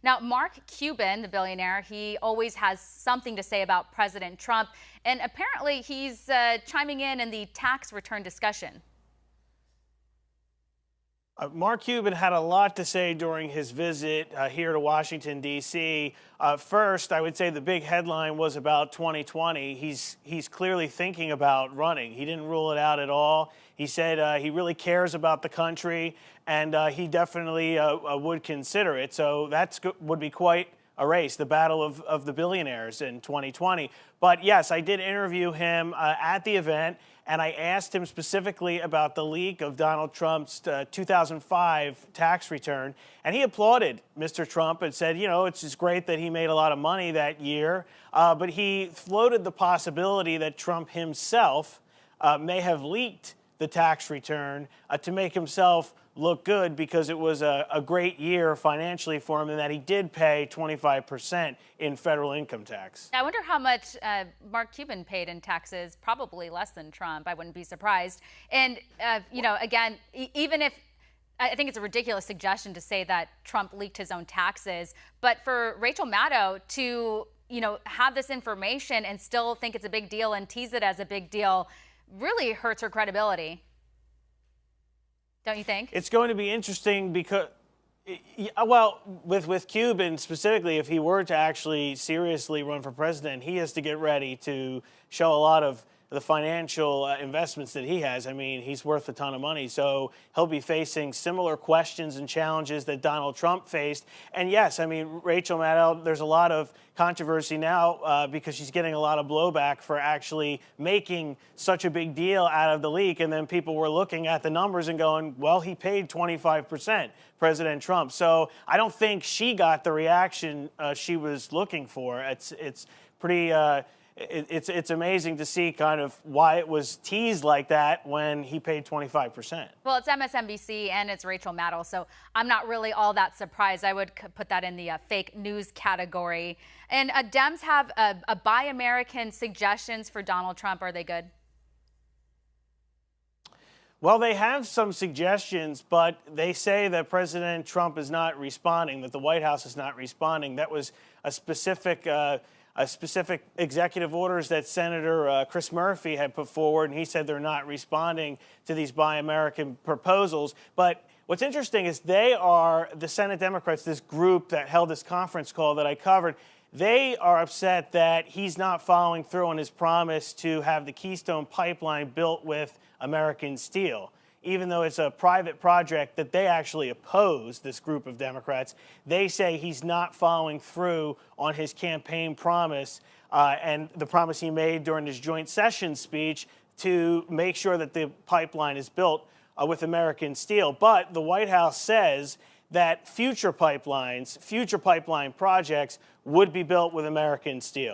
Now, Mark Cuban, the billionaire, he always has something to say about President Trump, and apparently he's chiming in the tax return discussion. Mark Cuban had a lot to say during his visit here to Washington, D.C. First, I would say the big headline was about 2020. He's clearly thinking about running. He didn't rule it out at all. He said he really cares about the country, and he definitely would consider it. So that would be quite a race, the battle of the billionaires in 2020. But yes, I did interview him at the event, and I asked him specifically about the leak of Donald Trump's 2005 tax return. And he applauded Mr. Trump and said, you know, it's just great that he made a lot of money that year. But he floated the possibility that Trump himself may have leaked the tax return to make himself look good because it was a great year financially for him and that he did pay 25% in federal income tax. I wonder how much Mark Cuban paid in taxes, probably less than Trump. I wouldn't be surprised. And, you know, again, even if I think it's a ridiculous suggestion to say that Trump leaked his own taxes, but for Rachel Maddow to, you know, have this information and still think it's a big deal and tease it as a big deal really hurts her credibility. Don't you think? It's going to be interesting because, well, with Cuban specifically, if he were to actually seriously run for president, he has to get ready to show a lot of the financial investments that he has. I mean, he's worth a ton of money, so he'll be facing similar questions and challenges that Donald Trump faced. And yes, I mean, Rachel Maddow, there's a lot of controversy now because she's getting a lot of blowback for actually making such a big deal out of the leak. And then people were looking at the numbers and going, well, he paid 25%, President Trump. So I don't think she got the reaction she was looking for. It's pretty... It's amazing to see kind of why it was teased like that when he paid 25%. Well, it's MSNBC and it's Rachel Maddow, so I'm not really all that surprised. I would put that in the fake news category. And Dems have a Buy American suggestions for Donald Trump. Are they good? Well, they have some suggestions, but they say that President Trump is not responding, that the White House is not responding. That was a specific executive orders that Senator Chris Murphy had put forward, and he said they're not responding to these Buy American proposals. But what's interesting is they are, the Senate Democrats, this group that held this conference call that I covered, they are upset that he's not following through on his promise to have the Keystone Pipeline built with American steel. Even though it's a private project that they actually oppose, this group of Democrats, they say he's not following through on his campaign promise and the promise he made during his joint session speech to make sure that the pipeline is built with American steel. But the White House says that future pipeline projects would be built with American steel.